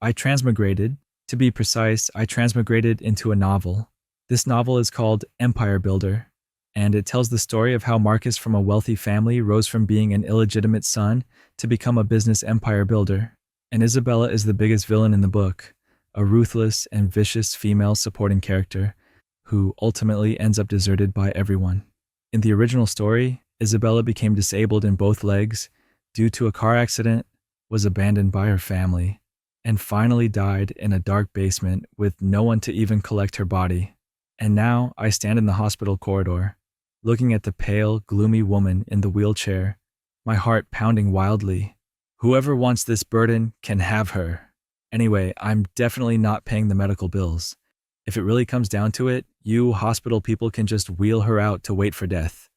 I transmigrated. To be precise, I transmigrated into a novel. This novel is called Empire Builder, and it tells the story of how Marcus from a wealthy family rose from being an illegitimate son to become a business empire builder. And Isabella is the biggest villain in the book, a ruthless and vicious female supporting character who ultimately ends up deserted by everyone. In the original story, Isabella became disabled in both legs due to a car accident, was abandoned by her family, and finally died in a dark basement with no one to even collect her body. And now I stand in the hospital corridor, looking at the pale, gloomy woman in the wheelchair, my heart pounding wildly. Whoever wants this burden can have her. Anyway, I'm definitely not paying the medical bills. If it really comes down to it, you hospital people can just wheel her out to wait for death.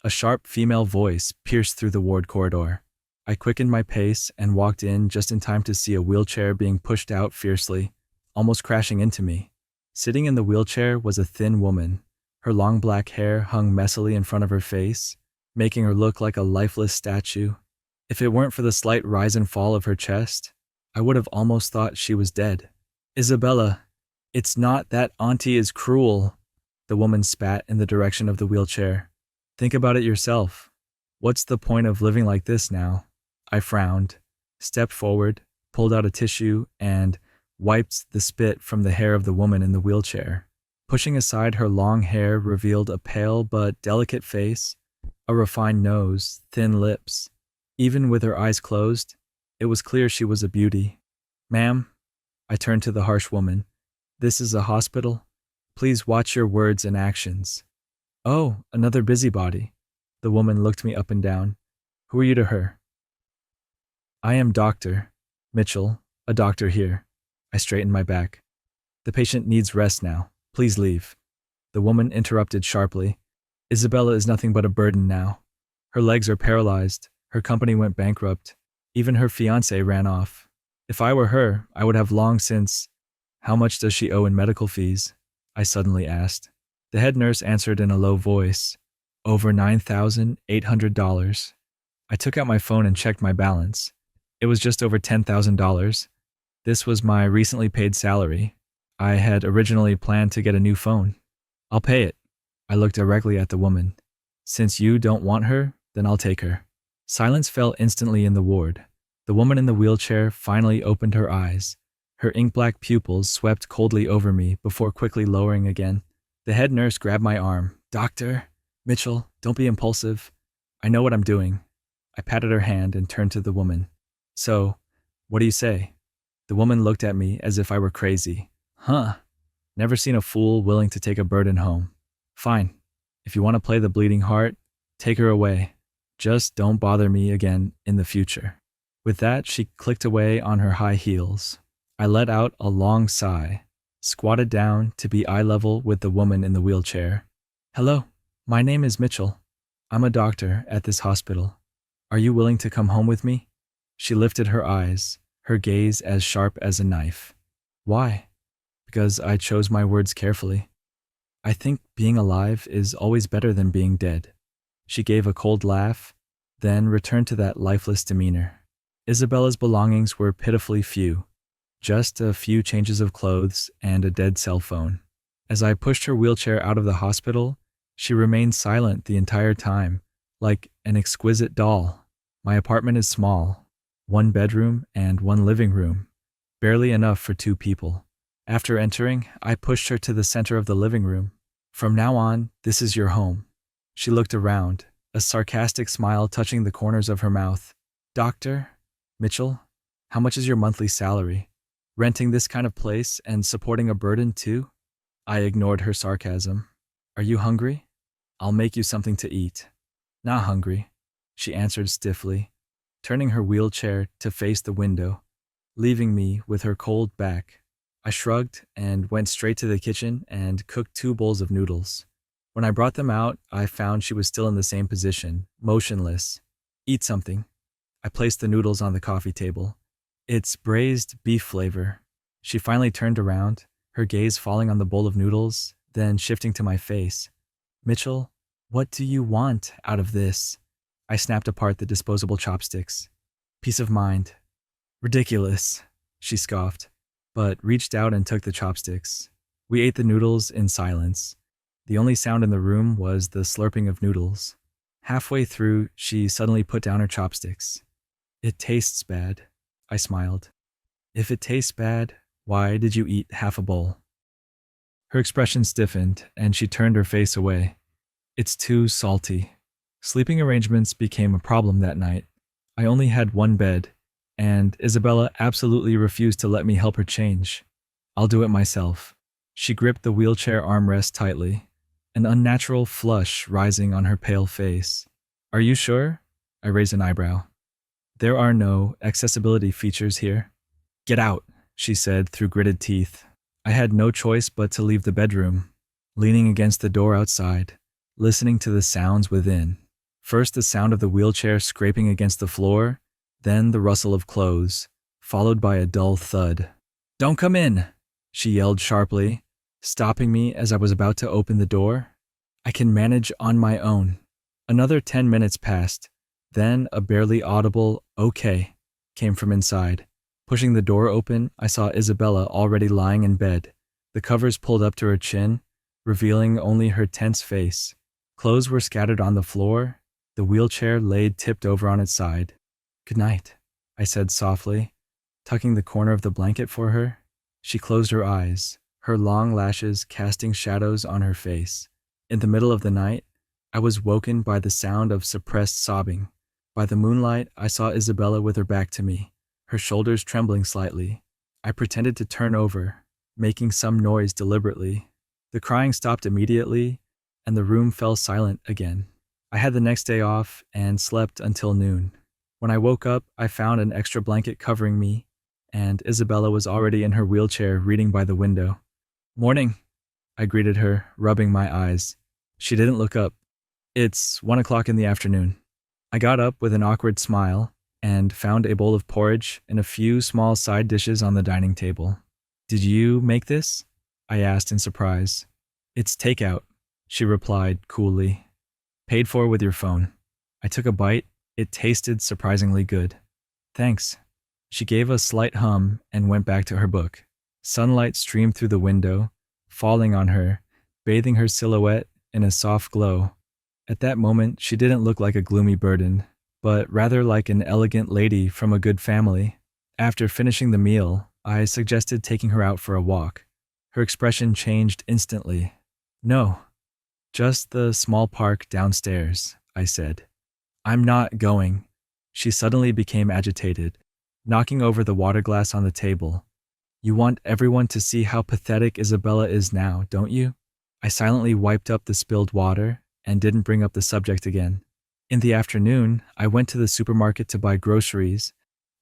A sharp female voice pierced through the ward corridor. I quickened my pace and walked in just in time to see a wheelchair being pushed out fiercely, almost crashing into me. Sitting in the wheelchair was a thin woman. Her long black hair hung messily in front of her face, making her look like a lifeless statue. If it weren't for the slight rise and fall of her chest, I would have almost thought she was dead. Isabella, it's not that Auntie is cruel. The woman spat in the direction of the wheelchair. Think about it yourself. What's the point of living like this now? I frowned, stepped forward, pulled out a tissue, and wiped the spit from the hair of the woman in the wheelchair. Pushing aside her long hair revealed a pale but delicate face, a refined nose, thin lips. Even with her eyes closed, it was clear she was a beauty. Ma'am, I turned to the harsh woman. This is a hospital. Please watch your words and actions. Oh, another busybody. The woman looked me up and down. Who are you to her? I am Dr. Mitchell, a doctor here. I straightened my back. The patient needs rest now. Please leave. The woman interrupted sharply. Isabella is nothing but a burden now. Her legs are paralyzed. Her company went bankrupt. Even her fiancé ran off. If I were her, I would have long since. How much does she owe in medical fees? I suddenly asked. The head nurse answered in a low voice. Over $9,800. I took out my phone and checked my balance. It was just over $10,000. This was my recently paid salary. I had originally planned to get a new phone. I'll pay it. I looked directly at the woman. Since you don't want her, then I'll take her. Silence fell instantly in the ward. The woman in the wheelchair finally opened her eyes. Her ink-black pupils swept coldly over me before quickly lowering again. The head nurse grabbed my arm. Doctor, Mitchell, don't be impulsive. I know what I'm doing. I patted her hand and turned to the woman. So, what do you say? The woman looked at me as if I were crazy. Huh. Never seen a fool willing to take a burden home. Fine. If you want to play the bleeding heart, take her away. Just don't bother me again in the future. With that, she clicked away on her high heels. I let out a long sigh, squatted down to be eye level with the woman in the wheelchair. Hello, my name is Mitchell. I'm a doctor at this hospital. Are you willing to come home with me? She lifted her eyes, her gaze as sharp as a knife. Why? Because I chose my words carefully. I think being alive is always better than being dead. She gave a cold laugh, then returned to that lifeless demeanor. Isabella's belongings were pitifully few, just a few changes of clothes and a dead cell phone. As I pushed her wheelchair out of the hospital, she remained silent the entire time, like an exquisite doll. My apartment is small, 1 bedroom and 1 living room, barely enough for 2 people. After entering, I pushed her to the center of the living room. From now on, this is your home. She looked around, a sarcastic smile touching the corners of her mouth. Dr. Mitchell, how much is your monthly salary? Renting this kind of place and supporting a burden too? I ignored her sarcasm. Are you hungry? I'll make you something to eat. Not hungry, she answered stiffly, turning her wheelchair to face the window, leaving me with her cold back. I shrugged and went straight to the kitchen and cooked 2 bowls of noodles. When I brought them out, I found she was still in the same position, motionless. Eat something. I placed the noodles on the coffee table. It's braised beef flavor. She finally turned around, her gaze falling on the bowl of noodles, then shifting to my face. Mitchell, what do you want out of this? I snapped apart the disposable chopsticks. Peace of mind. Ridiculous, she scoffed. but reached out and took the chopsticks. We ate the noodles in silence. The only sound in the room was the slurping of noodles. Halfway through, she suddenly put down her chopsticks. "It tastes bad," I smiled. "If it tastes bad, why did you eat half a bowl?" Her expression stiffened, and she turned her face away. "It's too salty." Sleeping arrangements became a problem that night. I only had one bed, and Isabella absolutely refused to let me help her change. "I'll do it myself." She gripped the wheelchair armrest tightly, an unnatural flush rising on her pale face. "Are you sure?" I raised an eyebrow. "There are no accessibility features here." "Get out," she said through gritted teeth. I had no choice but to leave the bedroom, leaning against the door outside, listening to the sounds within. First the sound of the wheelchair scraping against the floor, then the rustle of clothes, followed by a dull thud. "Don't come in," she yelled sharply, stopping me as I was about to open the door. "I can manage on my own." Another 10 minutes passed. Then a barely audible "okay" came from inside. Pushing the door open, I saw Isabella already lying in bed, the covers pulled up to her chin, revealing only her tense face. Clothes were scattered on the floor, the wheelchair laid tipped over on its side. "Good night," I said softly, tucking the corner of the blanket for her. She closed her eyes, her long lashes casting shadows on her face. In the middle of the night, I was woken by the sound of suppressed sobbing. By the moonlight, I saw Isabella with her back to me, her shoulders trembling slightly. I pretended to turn over, making some noise deliberately. The crying stopped immediately, and the room fell silent again. I had the next day off and slept until noon. When I woke up, I found an extra blanket covering me, and Isabella was already in her wheelchair reading by the window. "Morning," I greeted her, rubbing my eyes. She didn't look up. "It's 1 o'clock in the afternoon." I got up with an awkward smile and found a bowl of porridge and a few small side dishes on the dining table. "Did you make this?" I asked in surprise. "It's takeout," she replied coolly. "Paid for with your phone." I took a bite. It tasted surprisingly good. "Thanks." She gave a slight hum and went back to her book. Sunlight streamed through the window, falling on her, bathing her silhouette in a soft glow. At that moment, she didn't look like a gloomy burden, but rather like an elegant lady from a good family. After finishing the meal, I suggested taking her out for a walk. Her expression changed instantly. "No, just the small park downstairs," I said. "I'm not going." She suddenly became agitated, knocking over the water glass on the table. "You want everyone to see how pathetic Isabella is now, don't you?" I silently wiped up the spilled water and didn't bring up the subject again. In the afternoon, I went to the supermarket to buy groceries,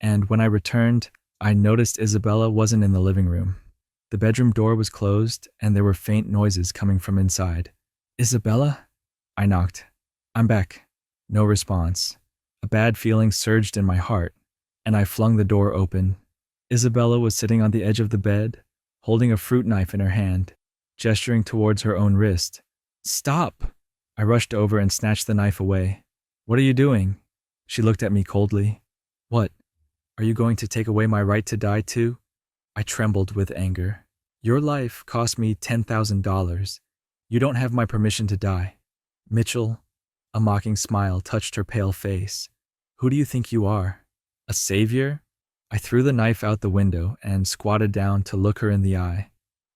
and when I returned, I noticed Isabella wasn't in the living room. The bedroom door was closed, and there were faint noises coming from inside. "Isabella?" I knocked. "I'm back." No response. A bad feeling surged in my heart, and I flung the door open. Isabella was sitting on the edge of the bed, holding a fruit knife in her hand, gesturing towards her own wrist. "Stop!" I rushed over and snatched the knife away. "What are you doing?" She looked at me coldly. "What? Are you going to take away my right to die too?" I trembled with anger. "Your life cost me $10,000. You don't have my permission to die." "Mitchell," a mocking smile touched her pale face. "Who do you think you are? A savior?" I threw the knife out the window and squatted down to look her in the eye.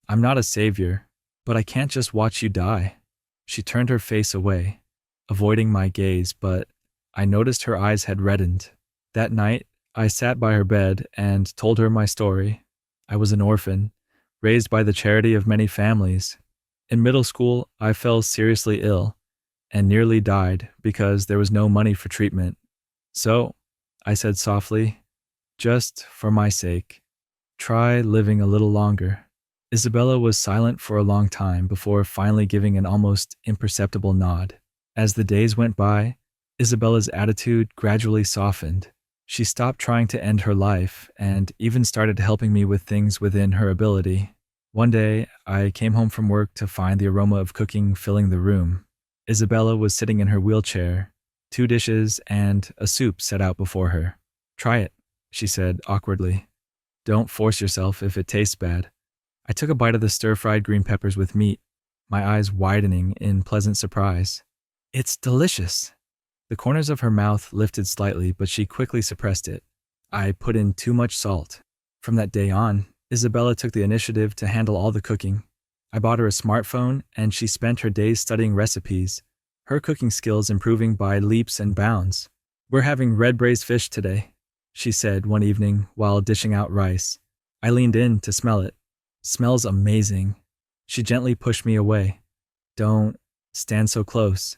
"I'm not a savior, but I can't just watch you die." She turned her face away, avoiding my gaze, but I noticed her eyes had reddened. That night, I sat by her bed and told her my story. I was an orphan, raised by the charity of many families. In middle school, I fell seriously ill and nearly died because there was no money for treatment. "So," I said softly, "just for my sake, try living a little longer." Isabella was silent for a long time before finally giving an almost imperceptible nod. As the days went by, Isabella's attitude gradually softened. She stopped trying to end her life and even started helping me with things within her ability. One day, I came home from work to find the aroma of cooking filling the room. Isabella was sitting in her wheelchair, 2 dishes and a soup set out before her. "Try it," she said awkwardly. Don't force yourself if it tastes bad. I took a bite of the stir-fried green peppers with meat, my eyes widening in pleasant surprise. It's delicious. The corners of her mouth lifted slightly, but she quickly suppressed it. I put in too much salt. From that day on, Isabella took the initiative to handle all the cooking. I bought her a smartphone, and she spent her days studying recipes, her cooking skills improving by leaps and bounds. We're having red braised fish today, she said one evening while dishing out rice. I leaned in to smell it. Smells amazing. She gently pushed me away. Don't stand so close.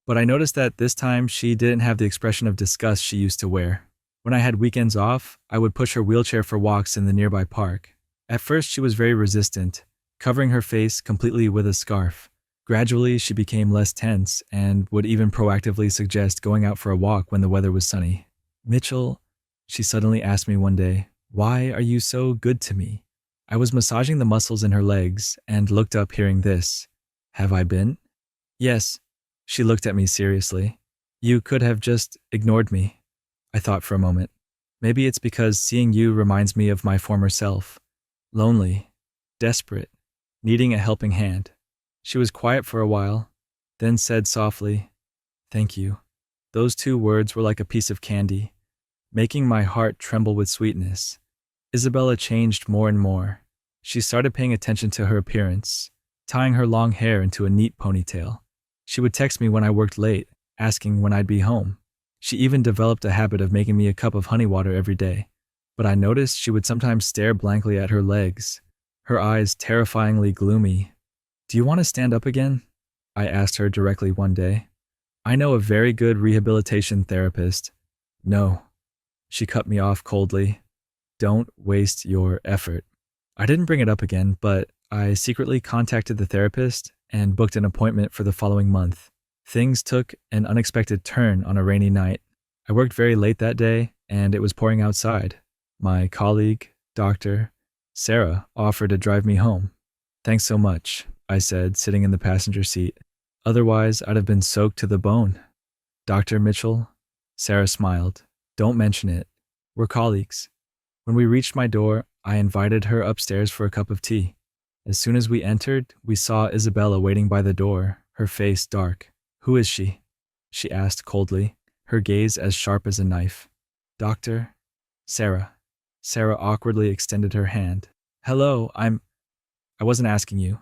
But I noticed that this time she didn't have the expression of disgust she used to wear. When I had weekends off, I would push her wheelchair for walks in the nearby park. At first, she was very resistant, covering her face completely with a scarf. Gradually, she became less tense and would even proactively suggest going out for a walk when the weather was sunny. Mitchell, she suddenly asked me one day, why are you so good to me? I was massaging the muscles in her legs and looked up hearing this. Have I been? Yes. She looked at me seriously. You could have just ignored me. I thought for a moment. Maybe it's because seeing you reminds me of my former self. Lonely, desperate, needing a helping hand. She was quiet for a while, then said softly, thank you. Those two words were like a piece of candy, making my heart tremble with sweetness. Isabella changed more and more. She started paying attention to her appearance, tying her long hair into a neat ponytail. She would text me when I worked late, asking when I'd be home. She even developed a habit of making me a cup of honey water every day. But I noticed she would sometimes stare blankly at her legs, her eyes terrifyingly gloomy. Do you want to stand up again? I asked her directly one day. I know a very good rehabilitation therapist. No. She cut me off coldly. Don't waste your effort. I didn't bring it up again, but I secretly contacted the therapist and booked an appointment for the following month. Things took an unexpected turn on a rainy night. I worked very late that day, and it was pouring outside. My colleague, Dr. Sarah, offered to drive me home. Thanks so much, I said, sitting in the passenger seat. Otherwise, I'd have been soaked to the bone. Dr. Mitchell? Sarah smiled. Don't mention it. We're colleagues. When we reached my door, I invited her upstairs for a cup of tea. As soon as we entered, we saw Isabella waiting by the door, her face dark. Who is she? She asked coldly, her gaze as sharp as a knife. Doctor? Sarah. Sarah awkwardly extended her hand. Hello, I wasn't asking you.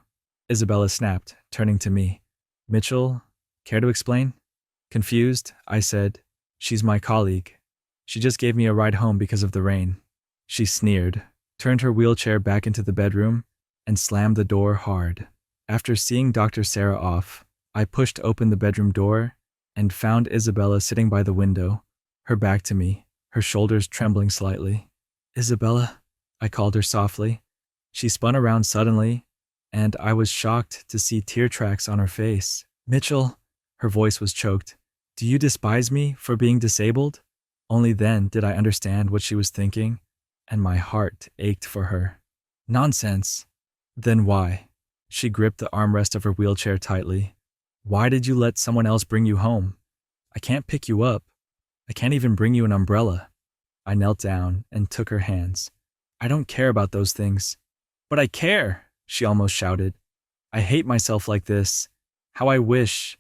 Isabella snapped, turning to me. Mitchell, care to explain? Confused, I said, she's my colleague. She just gave me a ride home because of the rain. She sneered, turned her wheelchair back into the bedroom, and slammed the door hard. After seeing Dr. Sarah off, I pushed open the bedroom door and found Isabella sitting by the window, her back to me, her shoulders trembling slightly. Isabella, I called her softly. She spun around suddenly, and I was shocked to see tear tracks on her face. Mitchell, her voice was choked. Do you despise me for being disabled? Only then did I understand what she was thinking, and my heart ached for her. Nonsense. Then why? She gripped the armrest of her wheelchair tightly. Why did you let someone else bring you home? I can't pick you up. I can't even bring you an umbrella. I knelt down and took her hands. I don't care about those things. But I care, she almost shouted. I hate myself like this. How I wish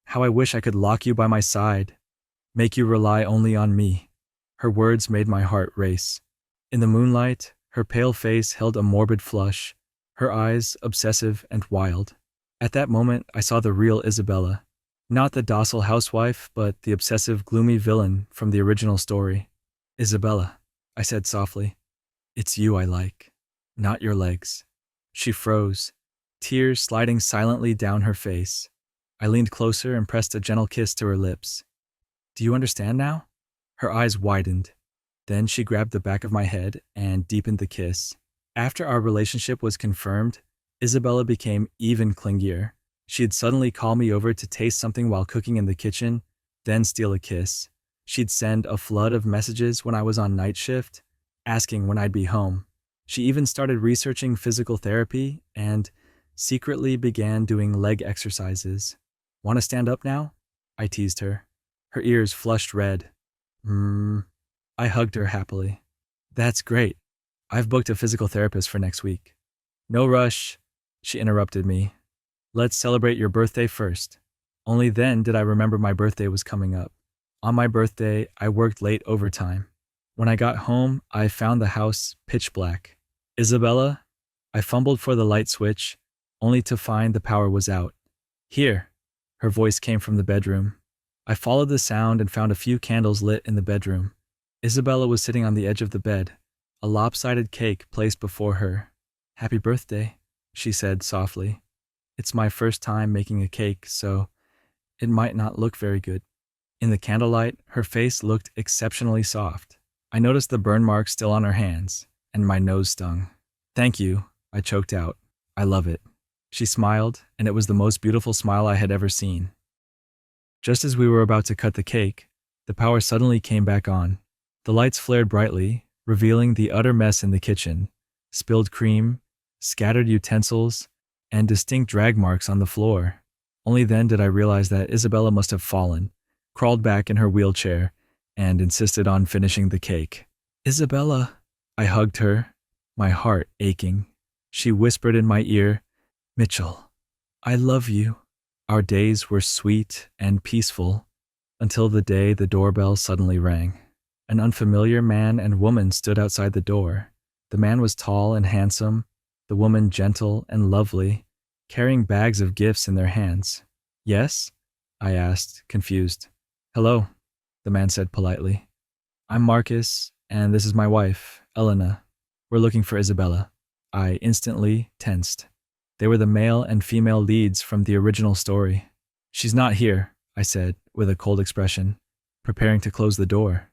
I could lock you by my side, make you rely only on me. Her words made my heart race. In the moonlight, her pale face held a morbid flush, her eyes obsessive and wild. At that moment, I saw the real Isabella, not the docile housewife, but the obsessive, gloomy villain from the original story. Isabella, I said softly, it's you I like, not your legs. She froze, tears sliding silently down her face. I leaned closer and pressed a gentle kiss to her lips. Do you understand now? Her eyes widened. Then she grabbed the back of my head and deepened the kiss. After our relationship was confirmed, Isabella became even clingier. She'd suddenly call me over to taste something while cooking in the kitchen, then steal a kiss. She'd send a flood of messages when I was on night shift, asking when I'd be home. She even started researching physical therapy and secretly began doing leg exercises. Want to stand up now? I teased her. Her ears flushed red. I hugged her happily. That's great. I've booked a physical therapist for next week. No rush, she interrupted me. Let's celebrate your birthday first. Only then did I remember my birthday was coming up. On my birthday, I worked late overtime. When I got home, I found the house pitch black. Isabella? I fumbled for the light switch, only to find the power was out. Here. Her voice came from the bedroom. I followed the sound and found a few candles lit in the bedroom. Isabella was sitting on the edge of the bed, a lopsided cake placed before her. Happy birthday, she said softly. It's my first time making a cake, so it might not look very good. In the candlelight, her face looked exceptionally soft. I noticed the burn marks still on her hands, and my nose stung. Thank you, I choked out. I love it. She smiled, and it was the most beautiful smile I had ever seen. Just as we were about to cut the cake, the power suddenly came back on. The lights flared brightly, revealing the utter mess in the kitchen. Spilled cream, scattered utensils, and distinct drag marks on the floor. Only then did I realize that Isabella must have fallen, crawled back in her wheelchair, and insisted on finishing the cake. Isabella! I hugged her, my heart aching. She whispered in my ear, Mitchell, I love you. Our days were sweet and peaceful until the day the doorbell suddenly rang. An unfamiliar man and woman stood outside the door. The man was tall and handsome, the woman gentle and lovely, carrying bags of gifts in their hands. Yes? I asked, confused. Hello, the man said politely. I'm Marcus, and this is my wife, Elena. We're looking for Isabella. I instantly tensed. They were the male and female leads from the original story. She's not here, I said, with a cold expression, preparing to close the door.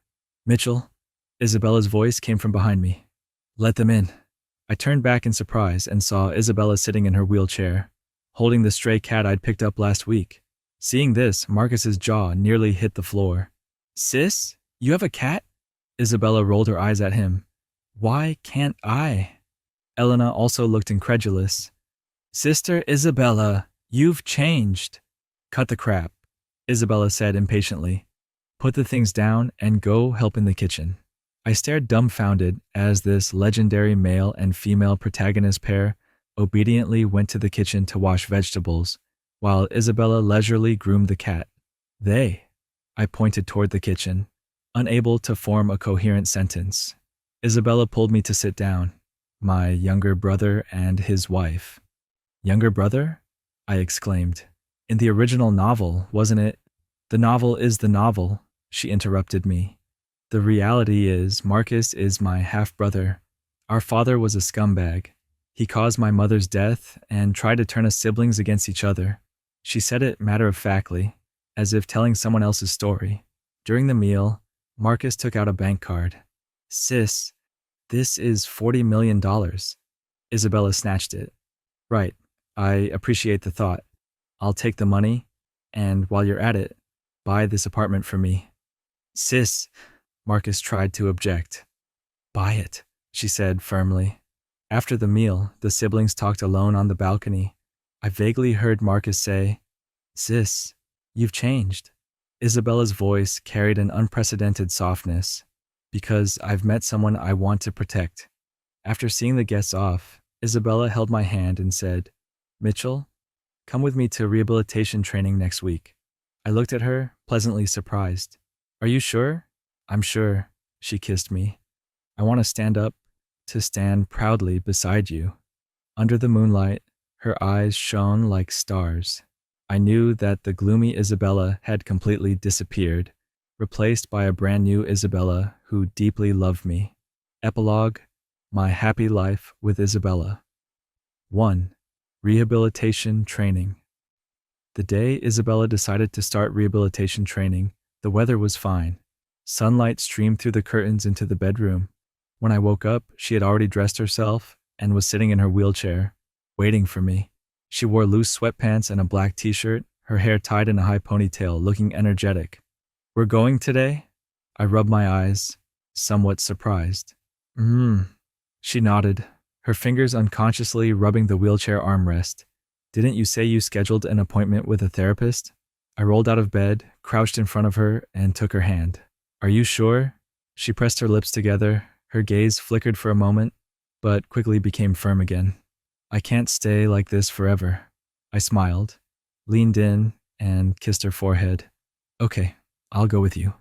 Mitchell, Isabella's voice came from behind me. Let them in. I turned back in surprise and saw Isabella sitting in her wheelchair, holding the stray cat I'd picked up last week. Seeing this, Marcus's jaw nearly hit the floor. Sis, you have a cat? Isabella rolled her eyes at him. Why can't I? Elena also looked incredulous. Sister Isabella, you've changed. Cut the crap, Isabella said impatiently. Put the things down and go help in the kitchen. I stared dumbfounded as this legendary male and female protagonist pair obediently went to the kitchen to wash vegetables, while Isabella leisurely groomed the cat. I pointed toward the kitchen, unable to form a coherent sentence. Isabella pulled me to sit down. My younger brother and his wife. Younger brother? I exclaimed. In the original novel, wasn't it? The novel is the novel, she interrupted me. The reality is, Marcus is my half-brother. Our father was a scumbag. He caused my mother's death and tried to turn us siblings against each other. She said it matter-of-factly, as if telling someone else's story. During the meal, Marcus took out a bank card. Sis, this is $40 million. Isabella snatched it. Right, I appreciate the thought. I'll take the money, and while you're at it, buy this apartment for me. Sis, Marcus tried to object. Buy it, she said firmly. After the meal, the siblings talked alone on the balcony. I vaguely heard Marcus say, Sis, you've changed. Isabella's voice carried an unprecedented softness, because I've met someone I want to protect. After seeing the guests off, Isabella held my hand and said, Mitchell, come with me to rehabilitation training next week. I looked at her, pleasantly surprised. Are you sure? I'm sure, she kissed me. I want to stand proudly beside you. Under the moonlight, her eyes shone like stars. I knew that the gloomy Isabella had completely disappeared, replaced by a brand new Isabella who deeply loved me. Epilogue, my happy life with Isabella. 1. Rehabilitation training. The day Isabella decided to start rehabilitation training, the weather was fine. Sunlight streamed through the curtains into the bedroom. When I woke up, she had already dressed herself and was sitting in her wheelchair, waiting for me. She wore loose sweatpants and a black t-shirt, her hair tied in a high ponytail, looking energetic. We're going today? I rubbed my eyes, somewhat surprised. She nodded, her fingers unconsciously rubbing the wheelchair armrest. Didn't you say you scheduled an appointment with a therapist? I rolled out of bed, crouched in front of her, and took her hand. Are you sure? She pressed her lips together, her gaze flickered for a moment, but quickly became firm again. I can't stay like this forever. I smiled, leaned in, and kissed her forehead. Okay, I'll go with you.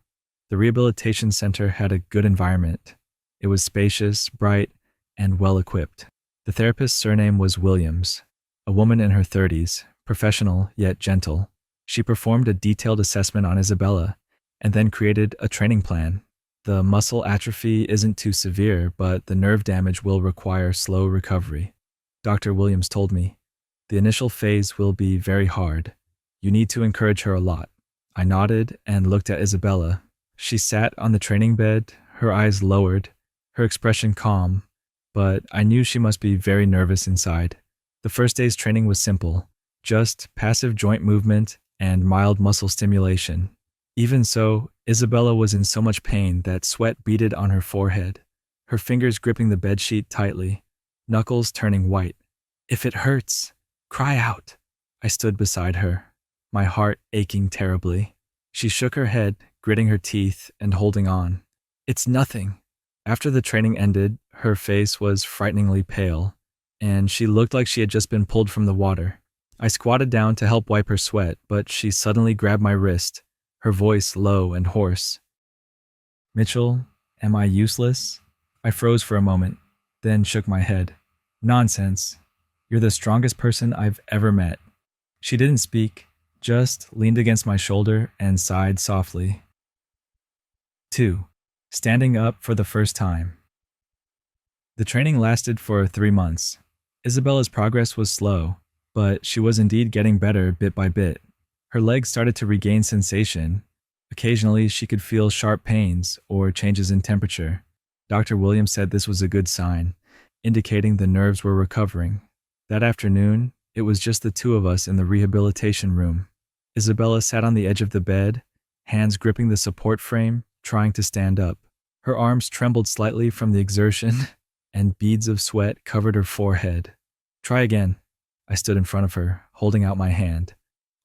The rehabilitation center had a good environment. It was spacious, bright, and well equipped. The therapist's surname was Williams, a woman in her 30s, professional yet gentle. She performed a detailed assessment on Isabella and then created a training plan. The muscle atrophy isn't too severe, but the nerve damage will require slow recovery. Dr. Williams told me, the initial phase will be very hard. You need to encourage her a lot. I nodded and looked at Isabella. She sat on the training bed, her eyes lowered, her expression calm, but I knew she must be very nervous inside. The first day's training was simple, just passive joint movement and mild muscle stimulation. Even so, Isabella was in so much pain that sweat beaded on her forehead, her fingers gripping the bedsheet tightly, knuckles turning white. If it hurts, cry out. I stood beside her, my heart aching terribly. She shook her head, gritting her teeth and holding on. It's nothing. After the training ended, her face was frighteningly pale, and she looked like she had just been pulled from the water. I squatted down to help wipe her sweat, but she suddenly grabbed my wrist, her voice low and hoarse. Mitchell, am I useless? I froze for a moment, then shook my head. Nonsense. You're the strongest person I've ever met. She didn't speak, just leaned against my shoulder and sighed softly. 2. Standing up for the first time. The training lasted for 3 months. Isabella's progress was slow, but she was indeed getting better bit by bit. Her legs started to regain sensation. Occasionally, she could feel sharp pains or changes in temperature. Dr. Williams said this was a good sign, indicating the nerves were recovering. That afternoon, it was just the two of us in the rehabilitation room. Isabella sat on the edge of the bed, hands gripping the support frame, trying to stand up. Her arms trembled slightly from the exertion, and beads of sweat covered her forehead. Try again. I stood in front of her, holding out my hand.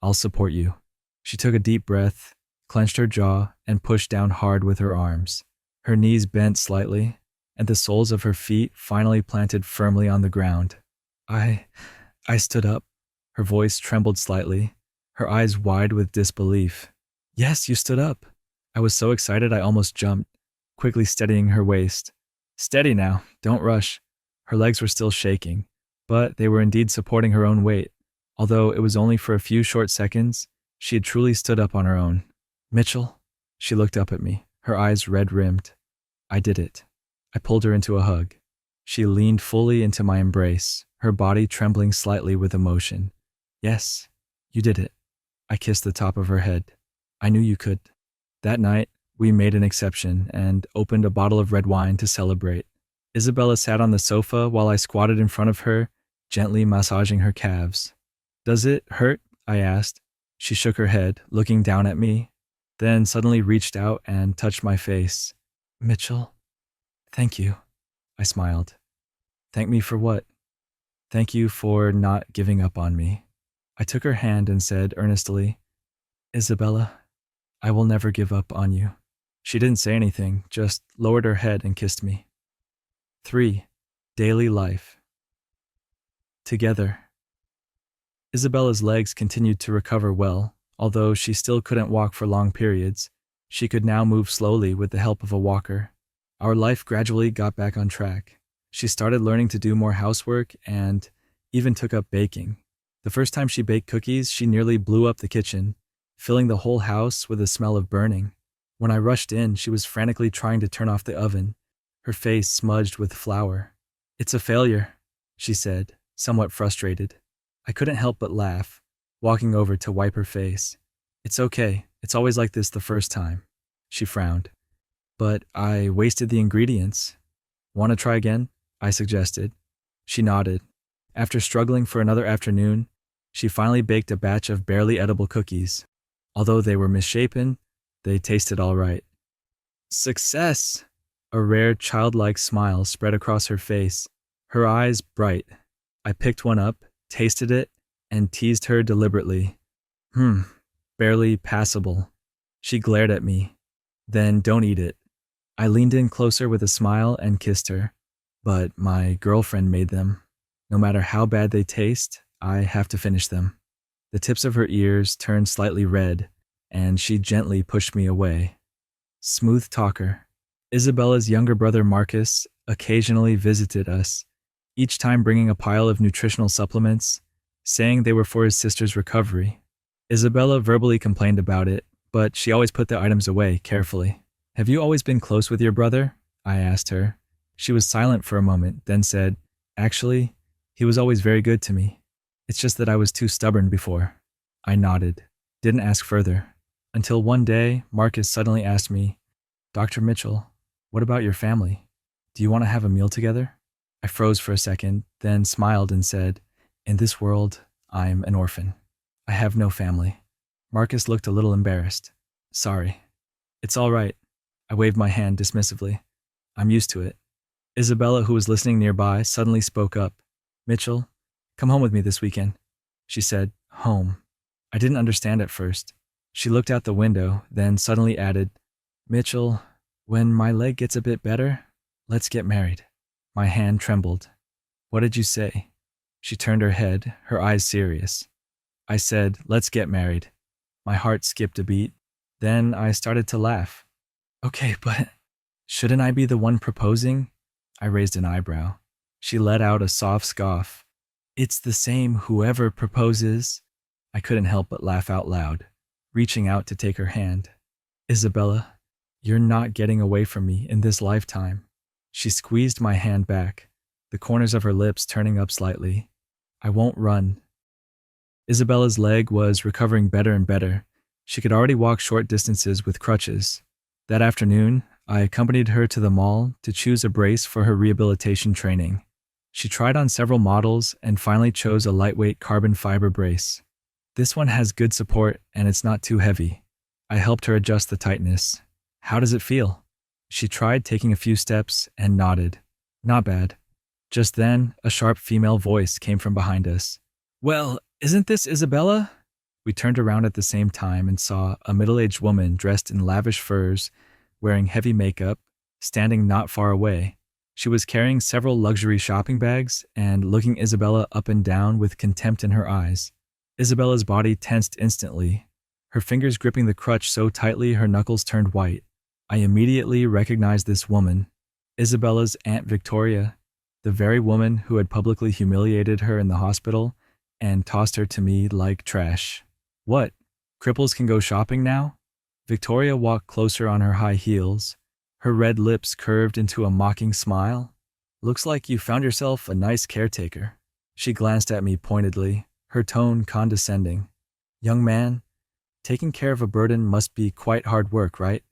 I'll support you. She took a deep breath, clenched her jaw, and pushed down hard with her arms. Her knees bent slightly, and the soles of her feet finally planted firmly on the ground. I stood up. Her voice trembled slightly, her eyes wide with disbelief. Yes, you stood up. I was so excited I almost jumped, quickly steadying her waist. Steady now, don't rush. Her legs were still shaking, but they were indeed supporting her own weight. Although it was only for a few short seconds, she had truly stood up on her own. Mitchell? She looked up at me, her eyes red-rimmed. I did it. I pulled her into a hug. She leaned fully into my embrace, her body trembling slightly with emotion. Yes, you did it. I kissed the top of her head. I knew you could. That night, we made an exception and opened a bottle of red wine to celebrate. Isabella sat on the sofa while I squatted in front of her, gently massaging her calves. Does it hurt? I asked. She shook her head, looking down at me, then suddenly reached out and touched my face. Mitchell, thank you. I smiled. Thank me for what? Thank you for not giving up on me. I took her hand and said earnestly, Isabella, I will never give up on you. She didn't say anything, just lowered her head and kissed me. 3. Daily life. Together. Isabella's legs continued to recover well, although she still couldn't walk for long periods. She could now move slowly with the help of a walker. Our life gradually got back on track. She started learning to do more housework and even took up baking. The first time she baked cookies, she nearly blew up the kitchen, filling the whole house with a smell of burning. When I rushed in, she was frantically trying to turn off the oven, her face smudged with flour. It's a failure, she said, somewhat frustrated. I couldn't help but laugh, walking over to wipe her face. It's okay, it's always like this the first time. She frowned. But I wasted the ingredients. Want to try again? I suggested. She nodded. After struggling for another afternoon, she finally baked a batch of barely edible cookies. Although they were misshapen, they tasted all right. Success! A rare childlike smile spread across her face, her eyes bright. I picked one up, tasted it, and teased her deliberately. Barely passable. She glared at me. Then don't eat it. I leaned in closer with a smile and kissed her. but my girlfriend made them. No matter how bad they taste, I have to finish them. The tips of her ears turned slightly red, and she gently pushed me away. Smooth talker. Isabella's younger brother Marcus occasionally visited us, each time bringing a pile of nutritional supplements, saying they were for his sister's recovery. Isabella verbally complained about it, but she always put the items away carefully. Have you always been close with your brother? I asked her. She was silent for a moment, then said, Actually, he was always very good to me. It's just that I was too stubborn before. I nodded, didn't ask further, until one day Marcus suddenly asked me, Dr. Mitchell, what about your family? Do you want to have a meal together? I froze for a second, then smiled and said, In this world, I'm an orphan. I have no family. Marcus looked a little embarrassed. Sorry. It's all right. I waved my hand dismissively. I'm used to it. Isabella, who was listening nearby, suddenly spoke up. Mitchell, come home with me this weekend. She said, Home. I didn't understand at first. She looked out the window, then suddenly added, Mitchell, when my leg gets a bit better, let's get married. My hand trembled. What did you say? She turned her head, her eyes serious. I said, let's get married. My heart skipped a beat. Then I started to laugh. Okay, but shouldn't I be the one proposing? I raised an eyebrow. She let out a soft scoff. It's the same whoever proposes. I couldn't help but laugh out loud, reaching out to take her hand. Isabella, you're not getting away from me in this lifetime. She squeezed my hand back, the corners of her lips turning up slightly. I won't run. Isabella's leg was recovering better and better. She could already walk short distances with crutches. That afternoon, I accompanied her to the mall to choose a brace for her rehabilitation training. She tried on several models and finally chose a lightweight carbon fiber brace. This one has good support and it's not too heavy. I helped her adjust the tightness. How does it feel? She tried taking a few steps and nodded. Not bad. Just then, a sharp female voice came from behind us. Well, isn't this Isabella? We turned around at the same time and saw a middle-aged woman dressed in lavish furs, wearing heavy makeup, standing not far away. She was carrying several luxury shopping bags and looking Isabella up and down with contempt in her eyes. Isabella's body tensed instantly, her fingers gripping the crutch so tightly her knuckles turned white. I immediately recognized this woman, Isabella's Aunt Victoria, the very woman who had publicly humiliated her in the hospital and tossed her to me like trash. What? Cripples can go shopping now? Victoria walked closer on her high heels, her red lips curved into a mocking smile. Looks like you found yourself a nice caretaker. She glanced at me pointedly, her tone condescending. Young man, taking care of a burden must be quite hard work, right?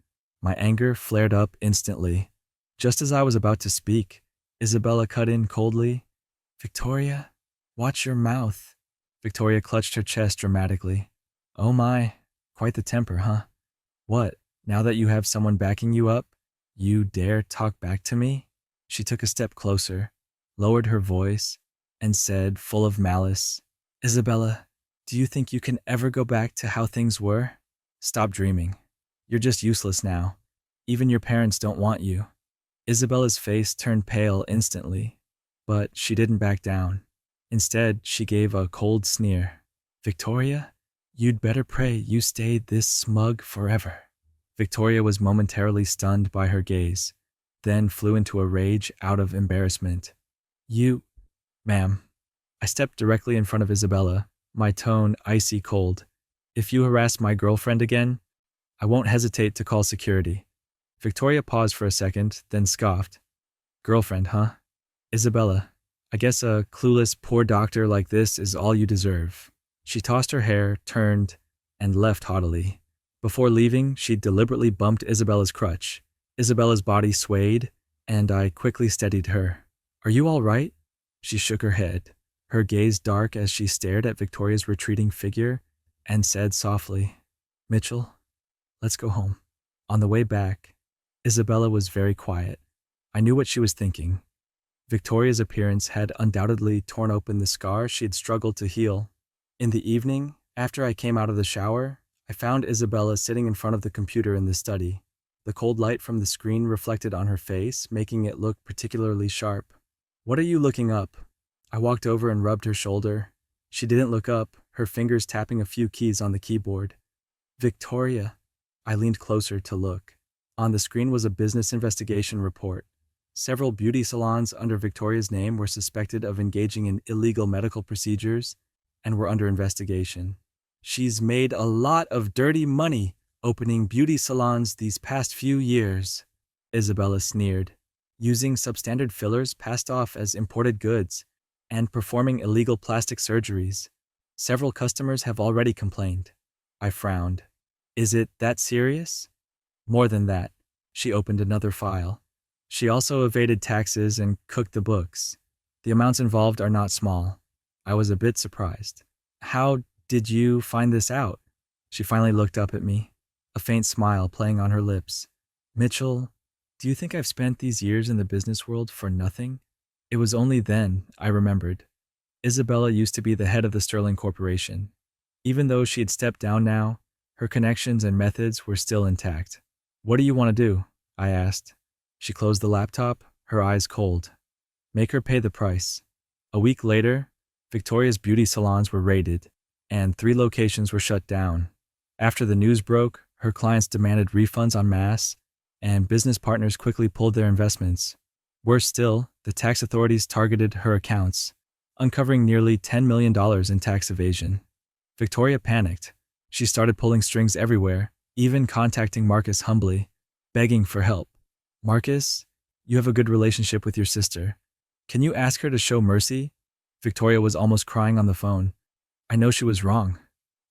My anger flared up instantly. Just as I was about to speak, Isabella cut in coldly. Victoria, watch your mouth. Victoria clutched her chest dramatically. Oh my, quite the temper, huh? What, now that you have someone backing you up, you dare talk back to me? She took a step closer, lowered her voice, and said, full of malice, Isabella, do you think you can ever go back to how things were? Stop dreaming. You're just useless now. Even your parents don't want you. Isabella's face turned pale instantly, but she didn't back down. Instead, she gave a cold sneer. Victoria, you'd better pray you stayed this smug forever. Victoria was momentarily stunned by her gaze, then flew into a rage out of embarrassment. You, ma'am. I stepped directly in front of Isabella, my tone icy cold. If you harass my girlfriend again, I won't hesitate to call security. Victoria paused for a second, then scoffed. Girlfriend, huh? Isabella, I guess a clueless poor doctor like this is all you deserve. She tossed her hair, turned, and left haughtily. Before leaving, she deliberately bumped Isabella's crutch. Isabella's body swayed, and I quickly steadied her. Are you all right? She shook her head, her gaze dark as she stared at Victoria's retreating figure, and said softly, Mitchell, let's go home. On the way back, Isabella was very quiet. I knew what she was thinking. Victoria's appearance had undoubtedly torn open the scar she had struggled to heal. In the evening, after I came out of the shower, I found Isabella sitting in front of the computer in the study, the cold light from the screen reflected on her face, making it look particularly sharp. What are you looking up? I walked over and rubbed her shoulder. She didn't look up, her fingers tapping a few keys on the keyboard. Victoria. I leaned closer to look. On the screen was a business investigation report. Several beauty salons under Victoria's name were suspected of engaging in illegal medical procedures and were under investigation. She's made a lot of dirty money opening beauty salons these past few years, Isabella sneered, using substandard fillers passed off as imported goods and performing illegal plastic surgeries. Several customers have already complained. I frowned. Is it that serious? More than that. She opened another file. She also evaded taxes and cooked the books. The amounts involved are not small. I was a bit surprised. How did you find this out? She finally looked up at me, a faint smile playing on her lips. Mitchell, do you think I've spent these years in the business world for nothing? It was only then I remembered. Isabella used to be the head of the Sterling Corporation. Even though she had stepped down now, her connections and methods were still intact. What do you want to do? I asked. She closed the laptop, her eyes cold. Make her pay the price. A week later, Victoria's beauty salons were raided, and 3 locations were shut down. After the news broke, her clients demanded refunds en masse, and business partners quickly pulled their investments. Worse still, the tax authorities targeted her accounts, uncovering nearly $10 million in tax evasion. Victoria panicked. She started pulling strings everywhere, even contacting Marcus humbly, begging for help. Marcus, you have a good relationship with your sister. Can you ask her to show mercy? Victoria was almost crying on the phone. I know she was wrong.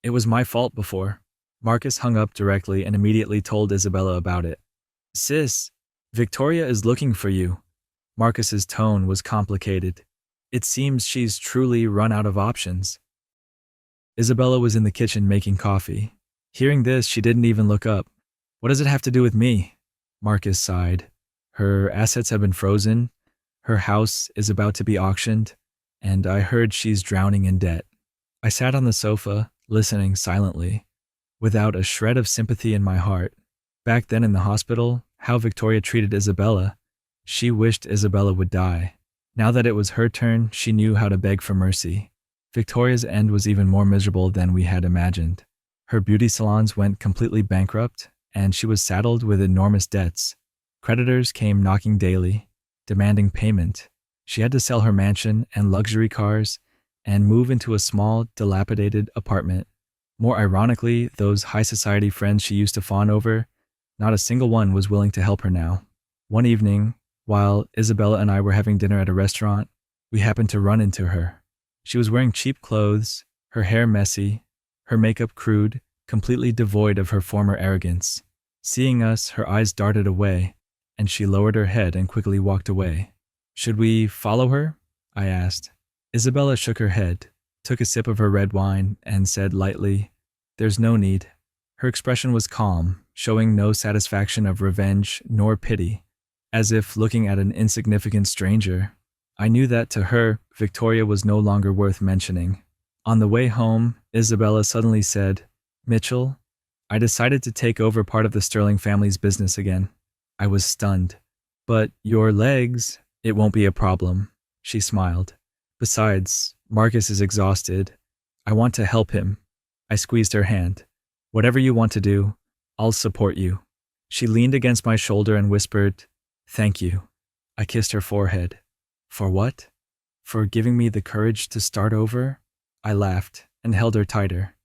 It was my fault before. Marcus hung up directly and immediately told Isabella about it. Sis, Victoria is looking for you. Marcus's tone was complicated. It seems she's truly run out of options. Isabella was in the kitchen making coffee. Hearing this, she didn't even look up. What does it have to do with me? Marcus sighed. Her assets have been frozen. Her house is about to be auctioned. And I heard she's drowning in debt. I sat on the sofa, listening silently, without a shred of sympathy in my heart. Back then in the hospital, how Victoria treated Isabella. She wished Isabella would die. Now that it was her turn, she knew how to beg for mercy. Victoria's end was even more miserable than we had imagined. Her beauty salons went completely bankrupt, and she was saddled with enormous debts. Creditors came knocking daily, demanding payment. She had to sell her mansion and luxury cars and move into a small, dilapidated apartment. More ironically, those high society friends she used to fawn over, not a single one was willing to help her now. One evening, while Isabella and I were having dinner at a restaurant, we happened to run into her. She was wearing cheap clothes, her hair messy, her makeup crude, completely devoid of her former arrogance. Seeing us, her eyes darted away, and she lowered her head and quickly walked away. Should we follow her? I asked. Isabella shook her head, took a sip of her red wine, and said lightly, There's no need. Her expression was calm, showing no satisfaction of revenge nor pity, as if looking at an insignificant stranger. I knew that to her, Victoria was no longer worth mentioning. On the way home, Isabella suddenly said, Mitchell, I decided to take over part of the Sterling family's business again. I was stunned. But your legs, it won't be a problem, she smiled. Besides, Marcus is exhausted. I want to help him. I squeezed her hand. Whatever you want to do, I'll support you. She leaned against my shoulder and whispered, Thank you. I kissed her forehead. For what? For giving me the courage to start over? I laughed and held her tighter.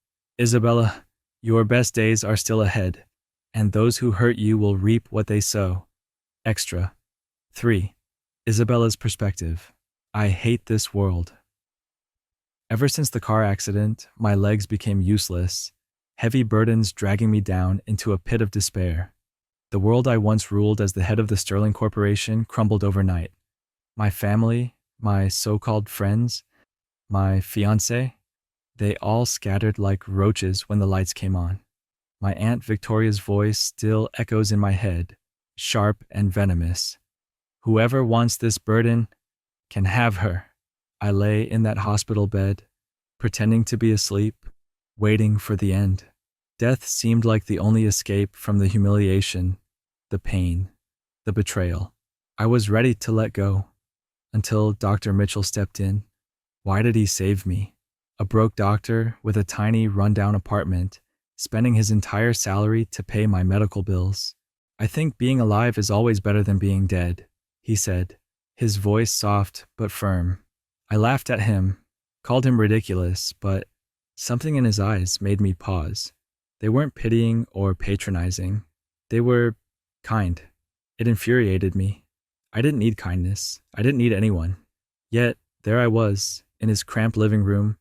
Isabella, your best days are still ahead, and those who hurt you will reap what they sow. Extra. 3. Isabella's perspective. I hate this world. Ever since the car accident, my legs became useless, heavy burdens dragging me down into a pit of despair. The world I once ruled as the head of the Sterling Corporation crumbled overnight. My family, my so-called friends, my fiancé, they all scattered like roaches when the lights came on. My Aunt Victoria's voice still echoes in my head, sharp and venomous. Whoever wants this burden can have her. I lay in that hospital bed, pretending to be asleep, waiting for the end. Death seemed like the only escape from the humiliation, the pain, the betrayal. I was ready to let go. until Dr. Mitchell stepped in. Why did he save me? A broke doctor with a tiny rundown apartment, spending his entire salary to pay my medical bills. I think being alive is always better than being dead, he said, his voice soft but firm. I laughed at him, called him ridiculous, but something in his eyes made me pause. They weren't pitying or patronizing. They were kind. It infuriated me. I didn't need kindness. I didn't need anyone. Yet, there I was, in his cramped living room,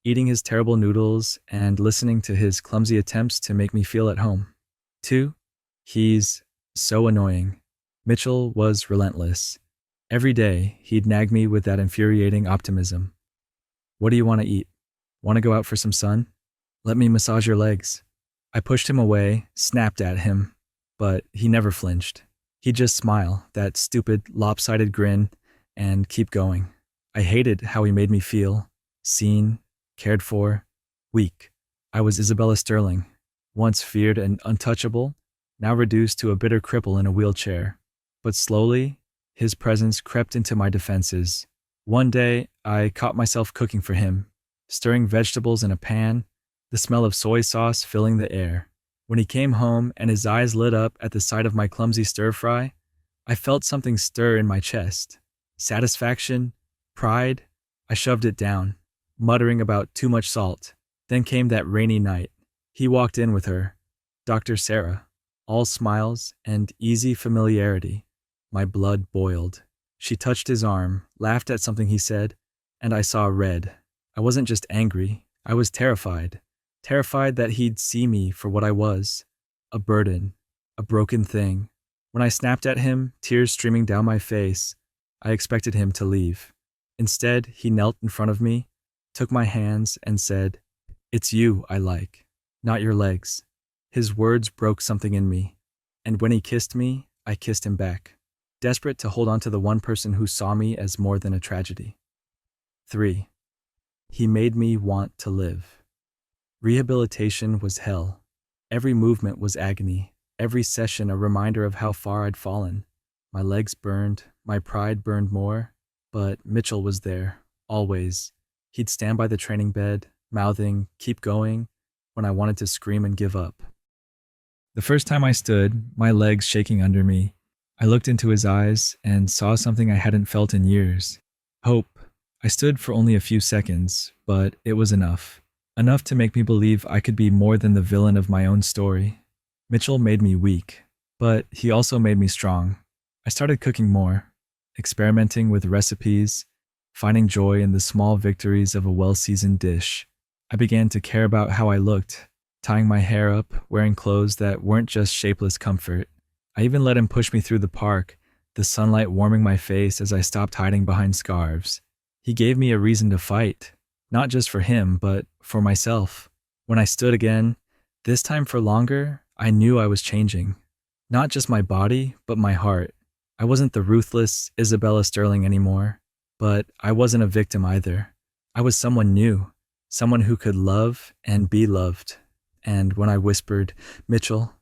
eating his terrible noodles and listening to his clumsy attempts to make me feel at home. 2. He's so annoying. Mitchell was relentless. Every day, he'd nag me with that infuriating optimism. What do you want to eat? Want to go out for some sun? Let me massage your legs. I pushed him away, snapped at him, but he never flinched. He'd just smile, that stupid, lopsided grin, and keep going. I hated how he made me feel, seen, cared for, weak. I was Isabella Sterling, once feared and untouchable, now reduced to a bitter cripple in a wheelchair. But slowly, his presence crept into my defenses. One day, I caught myself cooking for him, stirring vegetables in a pan, the smell of soy sauce filling the air. When he came home and his eyes lit up at the sight of my clumsy stir-fry, I felt something stir in my chest. Satisfaction, pride. I shoved it down, muttering about too much salt. Then came that rainy night. He walked in with her, Dr. Sarah, all smiles and easy familiarity. My blood boiled. She touched his arm, laughed at something he said, and I saw red. I wasn't just angry, I was terrified. Terrified that he'd see me for what I was, a burden, a broken thing. When I snapped at him, tears streaming down my face, I expected him to leave. Instead, he knelt in front of me, took my hands, and said, "It's you I like, not your legs." His words broke something in me, and when he kissed me, I kissed him back, desperate to hold on to the one person who saw me as more than a tragedy. 3. He made me want to live. Rehabilitation was hell. Every movement was agony, every session a reminder of how far I'd fallen. My legs burned, my pride burned more, but Mitchell was there, always. He'd stand by the training bed, mouthing, "Keep going," when I wanted to scream and give up. The first time I stood, my legs shaking under me, I looked into his eyes and saw something I hadn't felt in years. Hope. I stood for only a few seconds, but it was enough. Enough to make me believe I could be more than the villain of my own story. Mitchell made me weak, but he also made me strong. I started cooking more, experimenting with recipes, finding joy in the small victories of a well-seasoned dish. I began to care about how I looked, tying my hair up, wearing clothes that weren't just shapeless comfort. I even let him push me through the park, the sunlight warming my face as I stopped hiding behind scarves. He gave me a reason to fight, not just for him, but for myself. When I stood again, this time for longer, I knew I was changing. Not just my body, but my heart. I wasn't the ruthless Isabella Sterling anymore, but I wasn't a victim either. I was someone new, someone who could love and be loved. And when I whispered, "Mitchell,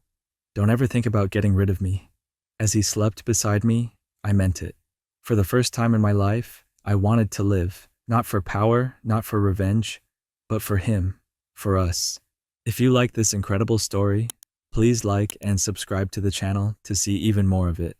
don't ever think about getting rid of me," as he slept beside me, I meant it. For the first time in my life, I wanted to live, not for power, not for revenge, but for him, for us. If you like this incredible story, please like and subscribe to the channel to see even more of it.